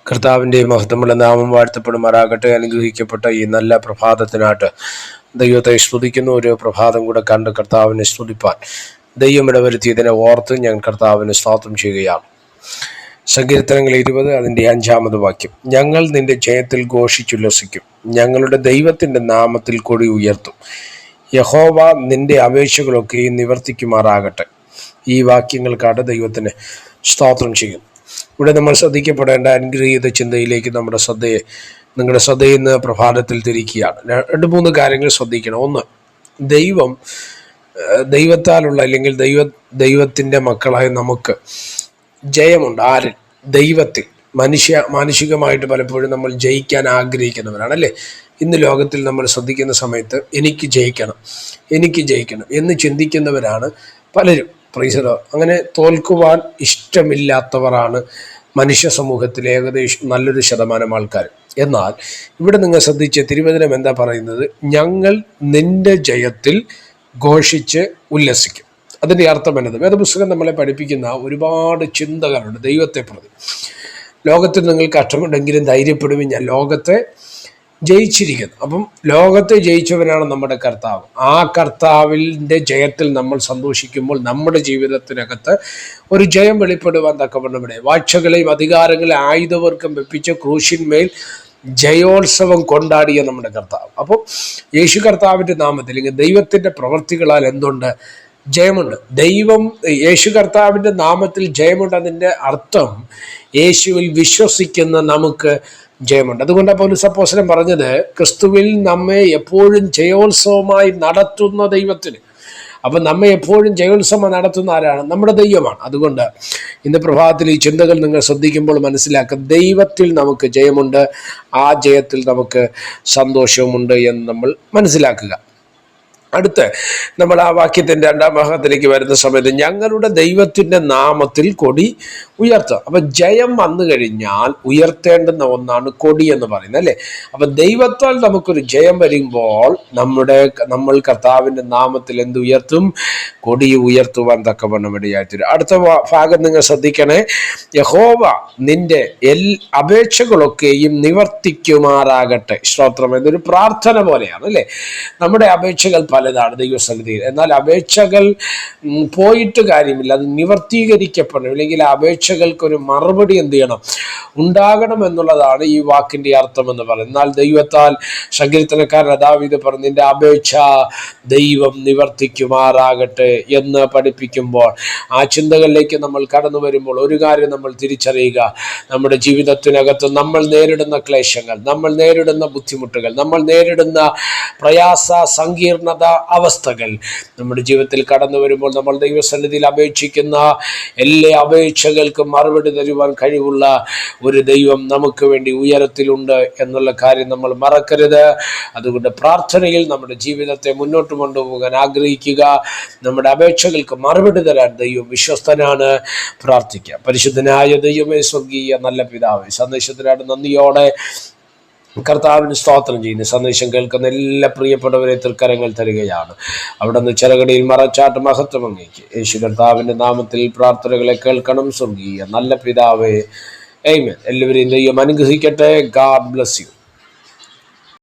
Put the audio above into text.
കർത്താവിൻ്റെ മഹത്വമുള്ള നാമം വാഴ്ത്തപ്പെടുമാറാകട്ടെ. അനുഗ്രഹിക്കപ്പെട്ട ഈ നല്ല പ്രഭാതത്തിനായിട്ട് ദൈവത്തെ സ്തുതിക്കുന്നു. ഒരു പ്രഭാതം കൂടെ കണ്ട് കർത്താവിനെ സ്തുതിപ്പാൻ ദൈവം ഇടവരുത്തിയതിനെ ഓർത്ത് ഞാൻ കർത്താവിനെ സ്തോത്രം ചെയ്യുകയാണ്. സങ്കീർത്തനങ്ങൾ 20 അതിൻ്റെ 5-ാമത് വാക്യം. ഞങ്ങൾ നിന്റെ ജയത്തിൽ ഘോഷിച്ചുല്ലസിക്കും, ഞങ്ങളുടെ ദൈവത്തിൻ്റെ നാമത്തിൽ കൊടി ഉയർത്തും. യഹോവ നിന്റെ അപേക്ഷകളൊക്കെയും നിവർത്തിക്കുമാറാകട്ടെ. ഈ വാക്യങ്ങൾക്കാണ് ദൈവത്തിന് സ്തോത്രം ചെയ്യും. ഇവിടെ നമ്മൾ ശ്രദ്ധിക്കപ്പെടേണ്ട അനുഗ്രഹീത ചിന്തയിലേക്ക് നിങ്ങളുടെ ശ്രദ്ധയെ ഇന്ന് പ്രഭാതത്തിൽ തിരിക്കുകയാണ്. 2-3 കാര്യങ്ങൾ ശ്രദ്ധിക്കണം. ഒന്ന്, ദൈവത്താലുള്ള അല്ലെങ്കിൽ ദൈവത്തിൻ്റെ മക്കളായ നമുക്ക് ജയമുണ്ട്. ആരിൽ? ദൈവത്തിൽ. മാനുഷികമായിട്ട് പലപ്പോഴും നമ്മൾ ജയിക്കാൻ ആഗ്രഹിക്കുന്നവരാണ്, അല്ലേ? ഇന്ന് ലോകത്തിൽ നമ്മൾ ശ്രദ്ധിക്കുന്ന സമയത്ത് എനിക്ക് ജയിക്കണം എന്ന് ചിന്തിക്കുന്നവരാണ് പലരും. അങ്ങനെ തോൽക്കുവാൻ ഇഷ്ടമില്ലാത്തവരാണ് മനുഷ്യ സമൂഹത്തിൽ ഏകദേശം നല്ലൊരു ശതമാനം ആൾക്കാർ. എന്നാൽ ഇവിടെ നിങ്ങൾ ശ്രദ്ധിച്ച് തിരുവചനം എന്താ പറയുന്നത്? ഞങ്ങൾ നിന്റെ ജയത്തിൽ ഘോഷിച്ച് ഉല്ലസിക്കും. അതിൻ്റെ അർത്ഥം എന്നത് വേദപുസ്തകം നമ്മളെ പഠിപ്പിക്കുന്ന ഒരുപാട് ചിന്തകളുണ്ട് ദൈവത്തെ പ്രതി. ലോകത്തിൽ നിങ്ങൾ കഷ്ടമുണ്ടെങ്കിലും ധൈര്യപ്പെടുവിൻ, ഞാൻ ലോകത്തെ ജയിച്ചിരിക്കുന്നു. അപ്പം ലോകത്തെ ജയിച്ചവനാണ് നമ്മുടെ കർത്താവ്. ആ കർത്താവിൻ്റെ ജയത്തിൽ നമ്മൾ സന്തോഷിക്കുമ്പോൾ നമ്മുടെ ജീവിതത്തിനകത്ത് ഒരു ജയം വെളിപ്പെടുവാൻ തക്കവണ്ണം വാഴ്ചകളെയും അധികാരങ്ങളെ ആയുധവർക്കം വെപ്പിച്ച് ക്രൂശിന്മേൽ ജയോത്സവം കൊണ്ടാടിയ നമ്മുടെ കർത്താവ്. അപ്പോൾ യേശു കർത്താവിൻ്റെ നാമത്തിൽ അല്ലെങ്കിൽ ദൈവത്തിൻ്റെ പ്രവൃത്തികളാൽ എന്തുണ്ട്? ജയമുണ്ട്. യേശു കർത്താവിൻ്റെ നാമത്തിൽ ജയമുണ്ട്. അതിൻ്റെ അർത്ഥം യേശുവിൽ വിശ്വസിക്കുന്ന നമുക്ക് ജയമുണ്ട്. അതുകൊണ്ടാണ് പൗലോസ് അപ്പോസ്തലൻ പറഞ്ഞത്, ക്രിസ്തുവിൽ നമ്മെ എപ്പോഴും ജയോത്സവമായി നടത്തുന്ന ദൈവത്തിന്. അപ്പം നമ്മെ എപ്പോഴും ജയോത്സവം നടത്തുന്ന ആരാണ്? നമ്മുടെ ദൈവമാണ്. അതുകൊണ്ട് ഇന്ന് പ്രഭാതത്തിൽ ഈ ചിന്തകൾ നിങ്ങൾ ശ്രദ്ധിക്കുമ്പോൾ മനസ്സിലാക്കുക, ദൈവത്തിൽ നമുക്ക് ജയമുണ്ട്. ആ ജയത്തിൽ നമുക്ക് സന്തോഷവുമുണ്ട് എന്ന് നമ്മൾ മനസ്സിലാക്കുക. അടുത്ത് നമ്മൾ ആ വാക്യത്തിൻ്റെ 2-ാം ഭാഗത്തിലേക്ക് വരുന്ന സമയത്ത് ഞങ്ങളുടെ ദൈവത്തിൻ്റെ നാമത്തിൽ കൊടി ഉയർത്തുക. അപ്പം ജയം വന്നു കഴിഞ്ഞാൽ ഉയർത്തേണ്ടുന്ന ഒന്നാണ് കൊടി എന്ന് പറയുന്നത്, അല്ലേ? അപ്പം ദൈവത്താൽ നമുക്കൊരു ജയം വരുമ്പോൾ നമ്മൾ കർത്താവിൻ്റെ നാമത്തിൽ എന്ത് ഉയർത്തും? കൊടി ഉയർത്തുവാൻ തക്കവണ്ണം ഇടയായിത്തീരും. അടുത്ത ഭാഗം നിങ്ങൾ ശ്രദ്ധിക്കണേ. യഹോവ നിന്റെ അപേക്ഷകളൊക്കെയും നിവർത്തിക്കുമാറാകട്ടെ. സ്തോത്രം. എന്നൊരു പ്രാർത്ഥന പോലെയാണ്, അല്ലേ? നമ്മുടെ അപേക്ഷകൾ പലതാണ് ദൈവസന്നിധിയിൽ. എന്നാൽ അപേക്ഷകൾ പോയിട്ട് കാര്യമില്ല, അത് നിവർത്തീകരിക്കപ്പെടണം. അല്ലെങ്കിൽ അപേക്ഷകൾക്കൊരു മറുപടി എന്ത് ചെയ്യണം? ഉണ്ടാകണം എന്നുള്ളതാണ് ഈ വാക്കിൻ്റെ അർത്ഥം എന്ന് പറയുന്നത്. എന്നാൽ ദൈവത്താൽ സങ്കീർത്തനക്കാരൻ ദാവീദ് പറഞ്ഞു, നിന്റെ അപേക്ഷ ദൈവം നിവർത്തിക്കുമാറാകട്ടെ എന്ന് പഠിപ്പിക്കുമ്പോൾ ആ ചിന്തകളിലേക്ക് നമ്മൾ കടന്നു വരുമ്പോൾ ഒരു കാര്യം നമ്മൾ തിരിച്ചറിയുക, നമ്മുടെ ജീവിതത്തിനകത്ത് നമ്മൾ നേരിടുന്ന ക്ലേശങ്ങൾ, നമ്മൾ നേരിടുന്ന ബുദ്ധിമുട്ടുകൾ, നമ്മൾ നേരിടുന്ന പ്രയാസ സങ്കീർണത അവസ്ഥകൾ നമ്മുടെ ജീവിതത്തിൽ കടന്നു വരുമ്പോൾ നമ്മൾ ദൈവസന്നിധിയിൽ അപേക്ഷിക്കുന്ന എല്ലാ അപേക്ഷകൾക്കും മറുപടി തരുവാൻ കഴിവുള്ള ഒരു ദൈവം നമുക്ക് വേണ്ടി ഉയരത്തിലുണ്ട് എന്നുള്ള കാര്യം നമ്മൾ മറക്കരുത്. അതുകൊണ്ട് പ്രാർത്ഥനയിൽ നമ്മുടെ ജീവിതത്തെ മുന്നോട്ട് കൊണ്ടുപോകാൻ ആഗ്രഹിക്കുക. നമ്മുടെ അപേക്ഷകൾക്ക് മറുപടി തരാൻ ദൈവം വിശ്വസ്തനാണ്. പ്രാർത്ഥിക്കുക. പരിശുദ്ധനായ ദൈവമേ, സ്വർഗീയ നല്ല പിതാവേ, സന്ദേശത്തിനായിട്ട് നന്ദിയോടെ കർത്താവിന് സ്തോത്രം ചെയ്യുന്നു. സന്ദേശം കേൾക്കുന്ന എല്ലാ പ്രിയപ്പെട്ടവരെ തൃക്കരങ്ങൾ തരികയാണ്. അവിടെ നിന്ന് ചെറുകടിയിൽ മറച്ചാട്ട് മഹത്വം അങ്ങേക്ക്. യേശു കർത്താവിൻ്റെ നാമത്തിൽ പ്രാർത്ഥനകളെ കേൾക്കണം. സ്വർഗീയ നല്ല പിതാവേ, ആമേൻ. എല്ലാവരെയും ദൈവം അനുഗ്രഹിക്കട്ടെ. God bless you.